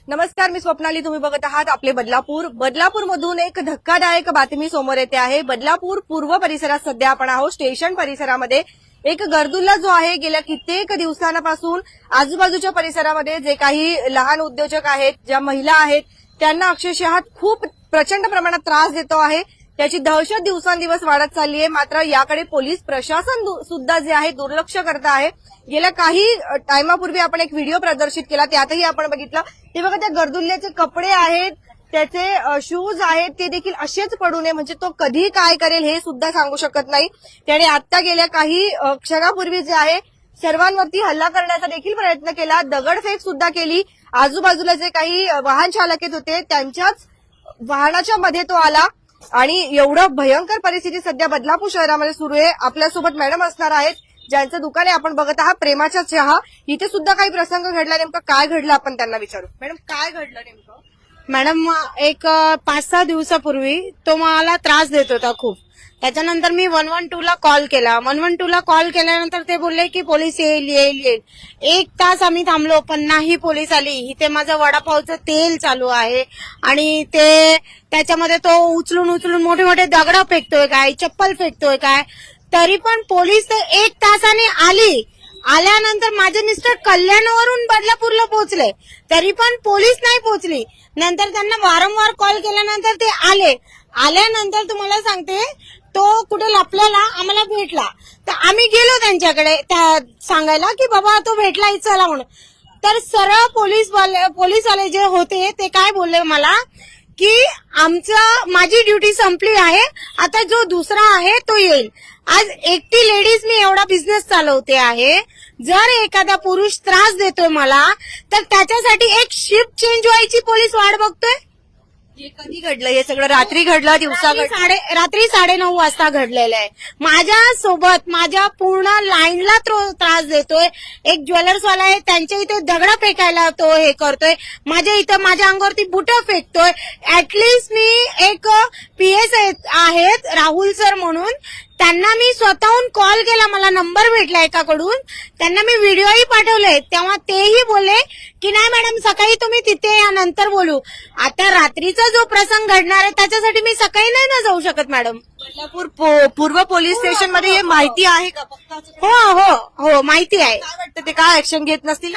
नमस्कार, मी स्वप्नाली. तुम्ही बघत आहात आपले बदलापूर मधून एक धक्कादायक बातमी समोर येते आहे. बदलापूर पूर्व परिसरात सध्या आपण आहोत. स्टेशन परिसरामध्ये एक गर्दुल्ला जो आहे गेल्या कित्येक दिवसांपासून आजूबाजूच्या परिसरामध्ये जे काही लहान उद्योजक आहेत, ज्या महिला आहेत, त्यांना अक्षरशः खूप प्रचंड प्रमाणात त्रास देतो आहे. त्याची दहशत दिवसांदिवस वाढत चालली आहे. मात्र याकडे पोलीस प्रशासन सुद्धा जे आहे दुर्लक्ष करत आहे. गेल्या काही टायमापूर्वी आपण एक व्हिडिओ प्रदर्शित केला, त्यातही आपण बघितलं ते बघा, त्या गर्दुल्ल्याचे कपडे आहेत, त्याचे शूज आहेत, ते देखील असेच पडू नये. म्हणजे तो कधी काय करेल हे सुद्धा सांगू शकत नाही. त्याने आता गेल्या काही क्षणापूर्वी जे आहे सर्वांवरती हल्ला करण्याचा देखील प्रयत्न केला, दगडफेक सुद्धा केली. आजूबाजूला जे काही वाहन चालक होते त्यांच्याच वाहनाच्या मध्ये तो आला आणि एवढं भयंकर परिस्थिती सध्या बदलापूर शहरामध्ये सुरू आहे. आपल्यासोबत मॅडम असणार आहेत, ज्यांचं दुकान आहे. आपण बघत आहात प्रेमाचा चहा. इथे सुद्धा काही प्रसंग घडला, नेमकं काय घडलं आपण त्यांना विचारू. मॅडम, काय घडलं नेमकं? मॅडम, एक 5-6 दिवसापूर्वी तो मला त्रास देत होता खूप. त्याच्यानंतर मी 112 ला कॉल केला. 112 ला कॉल केल्यानंतर ते बोलले की पोलीस येईल. 1 तास आम्ही थांबलो पण नाही पोलीस आली. इथे माझं वडापावचं तेल चालू आहे आणि ते त्याच्यामध्ये तो उचलून मोठे मोठे दगड फेकतोय काय, चप्पल फेकतोय काय. तरी पण पोलीस ते 1 तासाने आली. आल्यानंतर माझे मिस्टर कल्याणवरून बदलापूरला पोहोचले, तरी पण पोलीस नाही पोहोचली. नंतर त्यांना वारंवार कॉल केल्यानंतर ते आले. आल्यानंतर तुम्हाला सांगते, तो कुठे लपलेला आम्हाला भेटला. तर आम्ही गेलो त्यांच्याकडे सांगायला की बाबा तो भेटला, चला म्हणून. तर सरळ पोलीसवाले जे होते ते काय बोलले मला की माझी ड्युटी संपली आहे, आता जो दुसरा आहे तो येईल. आज एकटी लेडीज मी एवढा बिझनेस चालवते आहे. जर एखादा पुरुष त्रास देतोय मला तर त्याच्यासाठी एक शिफ्ट चेंज व्हायची पोलीस वाट बघतोय. हे कधी घडलं? हे सगळं रात्री घडलं, दिवसा घडलं? रात्री 9:30 वाजता घडलेलं आहे. माझ्या सोबत माझ्या पूर्ण लाईनला त्रास देतोय. एक ज्वेलर्सवाला आहे, त्यांच्या इथे दगड फेकायला तो हे करतोय. माझ्या इथं माझ्या अंगावरती बुटं फेकतोय. ऍटलिस्ट मी एक पीएस आहेत राहुल सर म्हणून, त्यांना मी स्वतःहून कॉल केला. मला नंबर भेटला एकाकडून, त्यांना मी व्हिडिओही पाठवले. तेव्हा तेही बोलले की नाही मॅडम, सकाळी तुम्ही तिथे या, नंतर बोलू. आता रात्रीचा जो प्रसंग घडणार आहे त्याच्यासाठी मी सकाळी नाही ना जाऊ शकत मॅडम. बदलापूर पूर्व पोलीस स्टेशन मध्ये हे माहिती आहे का? हो माहिती आहे. काय वाटतं, ते काय ऍक्शन घेत नसतील?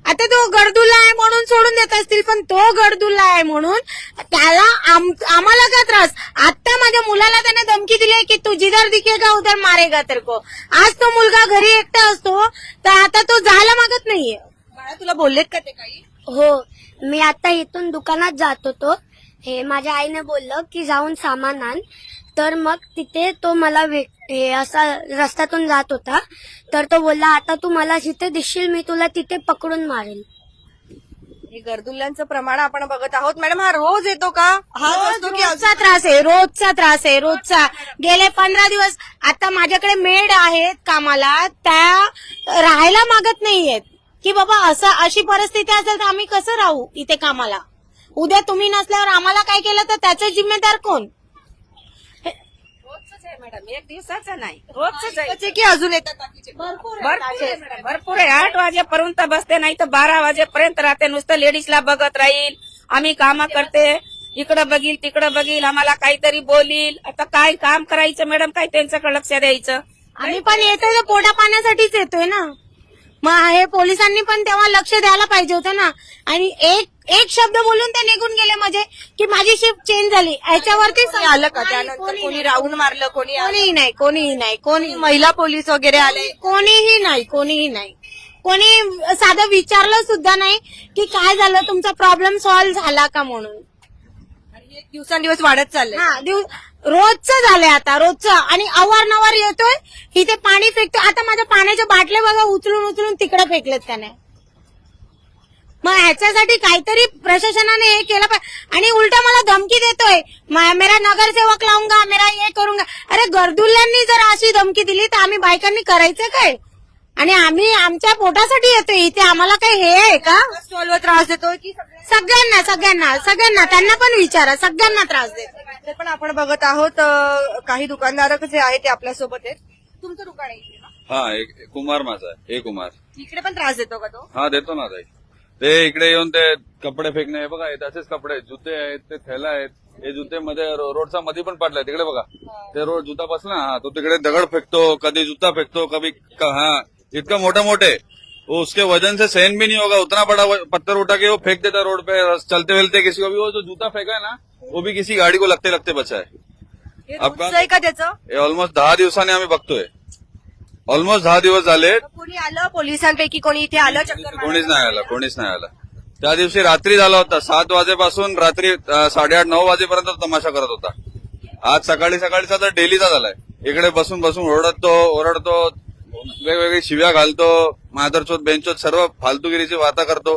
आता तो गडदुल्ला आहे म्हणून सोडून देत असतील, पण तो गडदुल्ला आहे म्हणून त्याला आम्हाला काय त्रास. आता माझ्या मुलाला त्याने धमकी दिली की तू जिधर दिखेगा उधर मारेगा तेरे को. आज तो मुलगा घरी एकटा असतो, तर आता तो जायला मागत नाहीये. बाळा, तुला बोललेत का ते काही? हो, मी आता इथून दुकानात जात होतो. हे माझ्या आईने बोललं की जाऊन सामान आण. तर मग तिथे तो मला असा रस्त्यातून जात होता. तर तो बोलला, आता तू मला जिथे दिसशील मी तुला तिथे पकडून मारेल. हे गर्दुल्ल्यांचं प्रमाण आपण बघत आहोत. मॅडम, हा रोज येतो का? हा असतो की रोजचा त्रास आहे, रोजचा. गेले 15 दिवस आता माझ्याकडे मेड आहेत कामाला, त्या राहायला मागत नाहीयेत की बाबा अशी परिस्थिती असेल तर आम्ही कसं राहू इथे कामाला. उद्या तुम्ही नसल्यावर आम्हाला काय केलं तर त्याचे जिम्मेदार कोण? रोजच आहे मॅडम, एक दिवसाचा नाही, रोजच आहे. त्याचे की अजून येतात बाकीचे? भरपूर आहे. 8 वाजेपर्यंत बसते, नाही तर 12 वाजेपर्यंत राहते. नुसतं लेडीजला बघत राहील. आम्ही काम करते, इकडं बघील तिकडं बघील, आम्हाला काहीतरी बोलील. आता काय काम करायचं मॅडम, काय त्यांच्याकडे लक्ष द्यायचं? आम्ही पण येतोय तर पोटा पाण्यासाठीच येतोय ना. मग हे पोलिसांनी पण तेव्हा लक्ष द्यायला पाहिजे होतं ना. आणि एक शब्द बोलून ते निघून गेले म्हणजे की माझी शिफ्ट चेंज झाली. याच्यावरती आलं का त्यानंतर? कोणी राहून मारलं? कोणीही नाही. महिला पोलीस वगैरे आले? कोणीही नाही. कोणी साधं विचारलं सुद्धा नाही की काय झालं, तुमचा प्रॉब्लेम सॉल्व्ह झाला का म्हणून. आणि एक दिवसांदिवस वाढत चाललंय. रोजचं झालंय आता, रोजचं. आणि अवारनवार येतोय इथे पाणी फेकतोय. आता माझ्या पाण्याच्या बाटल्या बघा उचलून तिकडे फेकलेत त्याने. मग ह्याच्यासाठी काहीतरी प्रशासनाने हे केलं पाहिजे. आणि उलटा मला धमकी देतोय, मेरा नगरसेवक लावूंगा, मेरा हे करूंगा. अरे गर्दुल्ल्यांनी जर अशी धमकी दिली तर आम्ही बायकांनी करायचं काय? आणि आम्ही आमच्या पोटासाठी येतोय इथे, आम्हाला काय हे आहे का? स्टॉलवर त्रास देतोय की सगळ्यांना त्यांना पण विचारा, सगळ्यांना त्रास देतो. पण आपण बघत आहोत काही दुकानदारक जे आहेत ते आपल्यासोबत आहेत. तुमचं दुकान आहे इथे ना? हा, एक कुमार माझा आहे. कुमार इकडे पण त्रास देतो का तो? हा, देतो ना ताई. ते इकडे येऊन ते कपडे फेकणे, हे बघा हे तसेच कपडे आहेत, जुते आहेत, ते थैला आहेत, हे जुते मध्ये रोडचा मध्ये पण पडलाय, तिकडे बघा ते रोड जुता बसला ना, तो तिकडे दगड फेकतो, कधी जुता फेकतो, कभी हाँ इतना मोटा मोटे वो उसके वजन से सहन भी नहीं होगा, उतना बड़ा पत्थर उठा के वो फेंक देता रोड पे, चलते वेलते किसी को भी, वो जो जूता फेंका है ना वो भी किसी गाडी को लगते लगते बचा है. हे अपघात- रोजचं आहे का त्याचं? हे ऑलमोस्ट 10 दिवसांनी आम्ही बघतोय, ऑलमोस्ट 10 दिवस झाले, कोणी आलं पोलिसांपैकी कोणी इथे आलं चक्कर मारायला? कोणीच नाही आला. त्या दिवशी रात्री झाला होता, 7 वाजेपासून रात्री 8:30-9 वाजेपर्यंत तो तमाशा करत होता. आज सकाळीचा तर डेलीचा झालाय, इकडे बसून बसून ओरडतो, वेगवेगळी शिव्या घालतो, मादरचोद बेंचोद सर्व फालतूगिरीची वार्ता करतो,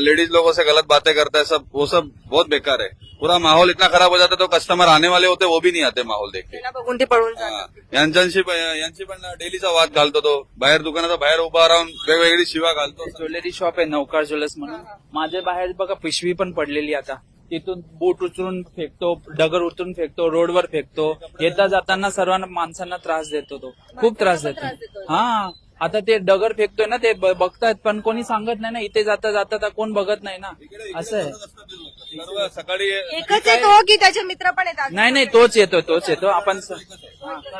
लेडीज लोगों से गलत बातें करता है, वो सब बहुत बेकार है. पूरा माहौल इतना खराब हो जाता है, तो कस्टमर आने वाले होते वो भी नहीं आते माहौल देख के. त्यांना बघून ते पळून जातात. यांची पण डेलीचा वाद घालतो तो, बाहेर दुकानाचा बाहेर उभा राहून वेगवेगळी शिव्या घालतो. ज्वेलरी शॉप आहे नौकार ज्वेलर्स म्हणून, माझ्या बाहेर बघा पिशवी पण पडलेली आता, तिथून बूट उचलून फेकतो, दगड उचलून फेकतो, रोडवर फेकतो, येता जाताना सर्वांना माणसांना त्रास देतो तो, खूप त्रास देतो. हा आता ते दगड फेकतोय ना, ते बघतायत पण कोणी सांगत नाही ना, इथे जाता जाता कोण बघत नाही ना, असं आहे. सर्व सकाळी एकच येतो की त्याचे मित्र पण येतात? नाही तोच येतो आपण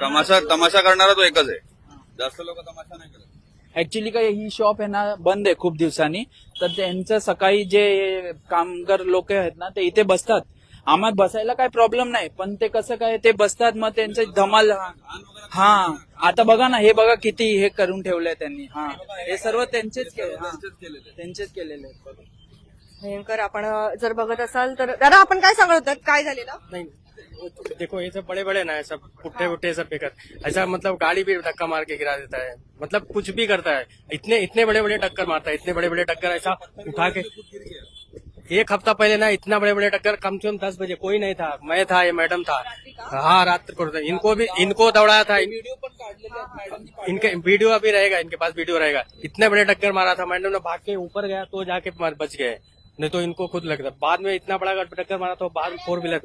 तमाशा करणारा तो एकच आहे, जास्त लोक तमाशा नाही करत. ऍक्च्युली काय ही शॉप आहे ना बंद आहे खूप दिवसांनी, तर त्यांचं सकाळी जे कामगार लोक आहेत ना ते इथे बसतात. आम्हाला बसायला काही प्रॉब्लेम नाही, पण ते कसं काय ते बसतात, मग त्यांचं धमाल. हा आता बघा ना, हे बघा किती हे करून ठेवलंय त्यांनी. हा हे सर्व त्यांचेच केलेले आहेत. भयंकर. आपण जर बघत असाल तर दादा आपण काय सांगत होतात, काय झालेलं? नहीं देखो ये सब बड़े बड़े ना है, सब पुट्ठे पुट्ठे सब फेंकर, ऐसा मतलब गाड़ी भी धक्का मार के गिरा देता है, मतलब कुछ भी करता है. इतने बड़े बड़े टक्कर मारता है, इतने बड़े बड़े टक्कर ऐसा उठा के. एक हफ्ता पहले ना इतना बड़े बड़े टक्कर, कम से कम 10 बजे कोई नहीं था, मैं था, ये मैडम था. हाँ रात को इनको दौड़ाया था, इनके वीडियो अभी रहेगा, इनके पास वीडियो रहेगा. इतने बड़े टक्कर मारा था, मैडम ने भाग के ऊपर गया तो जाके बच गए, नहीं तो इनको खुद लगता. बाद में इतना बड़ा टक्कर मारा तो बाद 4 व्हीलर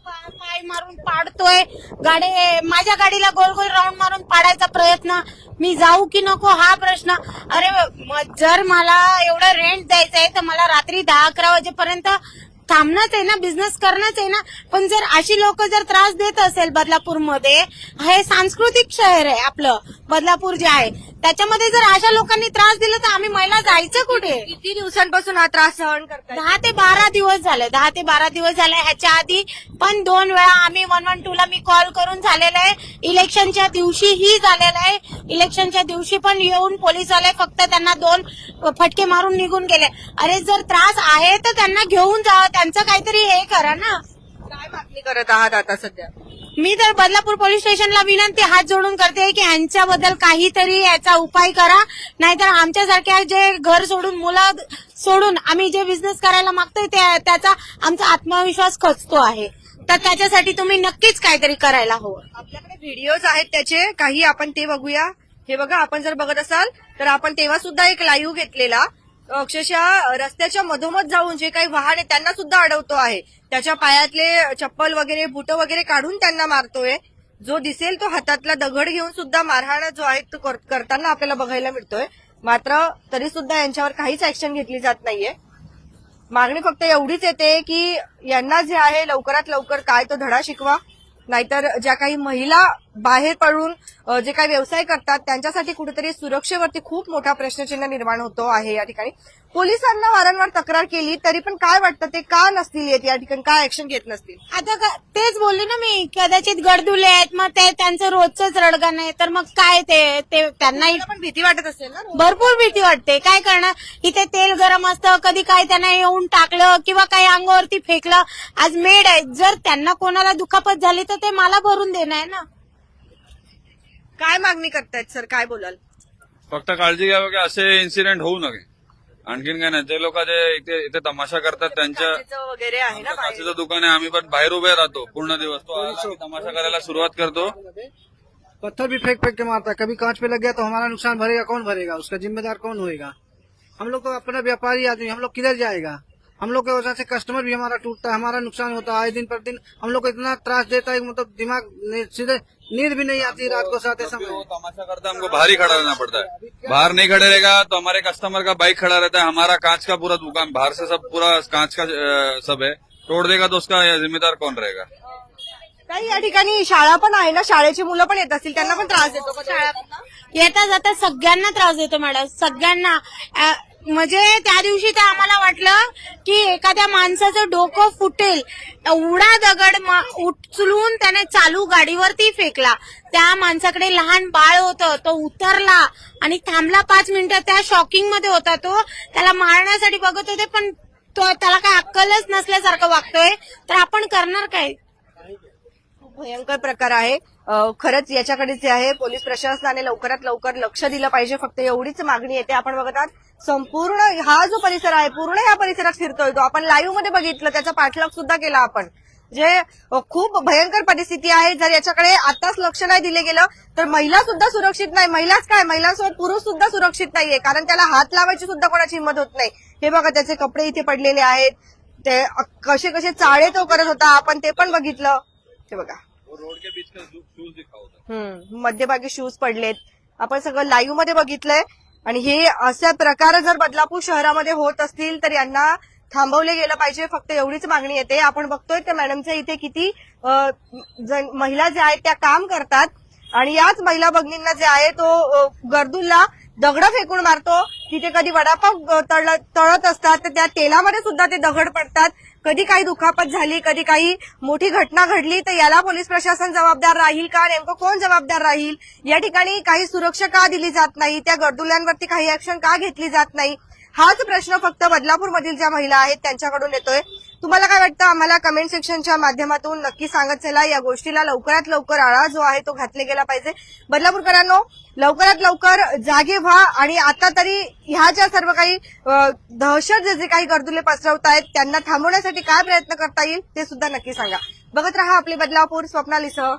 पाय मारून पाडतोय, माझ्या गाडीला गोल गोल राऊंड मारून पाडायचा प्रयत्न. मी जाऊ की नको हा प्रश्न. अरे जर मला एवढं रेंट द्यायचं आहे तर मला रात्री 10-11 वाजेपर्यंत थांबणंच आहे ना, बिझनेस करणंच आहे ना. पण जर अशी लोक जर त्रास देत असेल बदलापूरमध्ये, हे सांस्कृतिक शहर आहे आपलं बदलापूर जे आहे, त्याच्यामध्ये जर अशा लोकांनी त्रास दिला तर आम्ही महिला जायचं कुठे? किती दिवसांपासून हा त्रास सहन करताय? 10 ते 12 दिवस झाले. ह्याच्या आधी पण 2 वेळा आम्ही 112ला मी कॉल करून झालेला आहे. इलेक्शनच्या दिवशीही झालेला आहे. इलेक्शनच्या दिवशी पण येऊन पोलीस आले, फक्त त्यांना 2 फटके मारून निघून गेले. अरे जर त्रास आहे तर त्यांना घेऊन जावं, त्यांचं काहीतरी हे करा ना. काय मागणी करत आहात आता सध्या? मी तर बदलापूर पोलीस स्टेशनला विनंती हात जोडून करते की यांच्याबद्दल काहीतरी याचा उपाय करा, नाहीतर आमच्यासारख्या जे घर सोडून, मुलं सोडून आम्ही जे बिझनेस करायला मागतोय त्याचा आमचा आत्मविश्वास खचतो आहे. तर त्याच्यासाठी तुम्ही नक्कीच काहीतरी करायला हवं. आपल्याकडे व्हिडिओज आहेत त्याचे काही, आपण ते बघूया. हे बघा, आपण जर बघत असाल तर आपण तेव्हा सुद्धा एक लाईव्ह घेतलेला, अक्षरशः रस्त्याच्या मधोमध जाऊन जे काही वाहन आहे त्यांना सुद्धा अडवतो आहे, त्याच्या पायातले चप्पल वगैरे बूट वगैरे काढून त्यांना मारतोय. जो दिसेल तो हातातला दगड घेऊन सुद्धा मारहाण जो आहे तो करताना आपल्याला बघायला मिळतोय. मात्र तरी सुद्धा यांच्यावर काहीच ऍक्शन घेतली जात नाहीये. मागणी फक्त एवढीच येते की यांना जे आहे लवकरात लवकर काय तो धडा शिकवा, नाहीतर ज्या काही महिला बाहेर पडून जे काही व्यवसाय करतात त्यांच्यासाठी कुठेतरी सुरक्षेवरती खूप मोठा प्रश्नचिन्ह निर्माण होतो आहे. या ठिकाणी पोलिसांना वारंवार तक्रार केली तरी पण काय वाटतं, ते का नसतील येत या ठिकाणी, काय ऍक्शन घेत नसतील? आता तेच बोलले ना मी, कदाचित गडदुले आहेत, मग ते त्यांचं रोजच रडगाणं आहे, तर मग काय ते त्यांनाही पण भीती वाटत असेल ना? भरपूर भीती वाटते. काय करणार, इथे तेल गरम असतं, कधी काय त्यांना येऊन टाकलं किंवा काही अंगावरती फेकलं. आज मेड आहे, जर त्यांना कोणाला दुखापत झाली तर ते मला भरून देणं आहे ना. काय मागणी करतायत सर, काय बोलाल? फक्त काळजी घ्यावं की असे इन्सिडेंट होऊ नये, आणखीन काय नाही. जे लोक जे इथे तमाशा करतात त्यांच्या काचेचं वगैरे आहे ना बाहेर. काचेचं दुकान आहे, आम्ही पण बाहेर उभे राहतो पूर्ण दिवस. तो आला की तमाशा करायला सुरुवात करतो. पत्थर भी फेंक फेंक के मारता है, कभी कांच पे लग गया तो हमारा नुकसान भरेगा कौन भरेगा, उसका जिम्मेदार कौन होएगा? हम लोग तो अपना व्यापारी आदमी, हम लोग किधर जाएगा? हम लोग की वजह से कस्टमर भी हमारा टूटता है, हमारा नुकसान होता है। आए दिन पर दिन हम लोग को इतना त्रास देता है, मतलब दिमाग सीधे नींद भी नहीं आती रात को सोते वो समय। तमाशा करता है, हमको बाहर ही खड़ा रहना पड़ता है। बाहर नहीं खड़े रहेगा तो हमारे कस्टमर का बाइक खड़ा रहता है, हमारा कांच का पूरा दुकान बाहर से सब पूरा कांच का सब है, तोड़ देगा तो उसका जिम्मेदार कौन रहेगा? काही या ठिकाणी शाळा पण आहे ना, शाळेची मुलं पण येत असतील, त्यांना पण त्रास देतो का शाळा? येता जाता सगळ्यांना त्रास देतो मॅडम, सगळ्यांना. म्हणजे त्या दिवशी तर आम्हाला वाटलं की एखाद्या माणसाचं डोकं फुटेल, एवढा दगड उचलून त्याने चालू गाडीवरती फेकला. त्या माणसाकडे लहान बाळ होतं, तो उतरला आणि थांबला 5 मिनिटं. त्या शॉकिंग मध्ये होता तो, त्याला मारण्यासाठी बघत होते, पण तो त्याला काय अक्कलच नसल्यासारखं वागतोय, तर आपण करणार काय? भयंकर प्रकार आहे. खरंच याच्याकडे जे आहे पोलीस प्रशासनाने लवकरात लवकर लक्ष दिलं पाहिजे, फक्त एवढीच मागणी येते. आपण बघत आहात संपूर्ण हा जो परिसर आहे, पूर्ण या परिसरात फिरतोय तो, आपण लाईव्ह मध्ये बघितलं, त्याचा पाठलाग सुद्धा केला आपण. जे खूप भयंकर परिस्थिती आहे. जर याच्याकडे आताच लक्ष नाही दिले गेलं तर महिला सुद्धा सुरक्षित नाही. महिलाच काय, महिलांसोबत पुरुष सुद्धा सुरक्षित नाहीये, कारण त्याला हात लावायची सुद्धा कोणाची हिंमत होत नाही. हे बघा, त्याचे कपडे इथे पडलेले आहेत, ते कसे कसे चाळे तो करत होता, आपण ते पण बघितलं. ते बघा, रोड के बीच का शूज दिखा होता. मध्यभागी शूज पडलेत, आपण सगळं लाईव्ह मध्ये बघितलंय. आणि हे अशा प्रकार जर बदलापूर शहरामध्ये होत असतील तर यांना थांबवले गेलं पाहिजे, फक्त एवढीच मागणी येते. आपण बघतोय त्या मॅडमच्या इथे किती महिला ज्या आहेत त्या काम करतात, आणि याच महिला भगिनींना जे आहे तो गर्दूला दगड फेकून मारतो. तिथे कधी वडापाव तळत असतात तर त्या तेलामध्ये सुद्धा ते दगड पडतात. कधी काही दुखापत झाली, कधी काही मोठी घटना घडली तर याला पोलीस प्रशासन जबाबदार राहील का? नेमकं कोण जबाबदार राहील? या ठिकाणी काही सुरक्षा का दिली जात नाही? त्या गर्दुल्यांवरती काही ऍक्शन का घेतली जात नाही? हाच प्रश्न फक्त बदलापूरमधील ज्या महिला आहेत त्यांच्याकडून येतोय. तुम्हाला काय वाटतं? आम्हाला कमेंट सेक्शनच्या माध्यमातून नक्की सांगत चला. या गोष्टीला लवकरात लवकर आळा जो आहे तो घातला गेला पाहिजे. बदलापूरकरांनो, लवकरात लवकर जागे व्हा आणि आता तरी ह्या ज्या सर्व काही दहशत जे काही गर्दुले पसरवतायत त्यांना थांबवण्यासाठी काय प्रयत्न करता येईल ते सुद्धा नक्की सांगा. बघत रहा आपले बदलापूर. स्वप्नालीसह.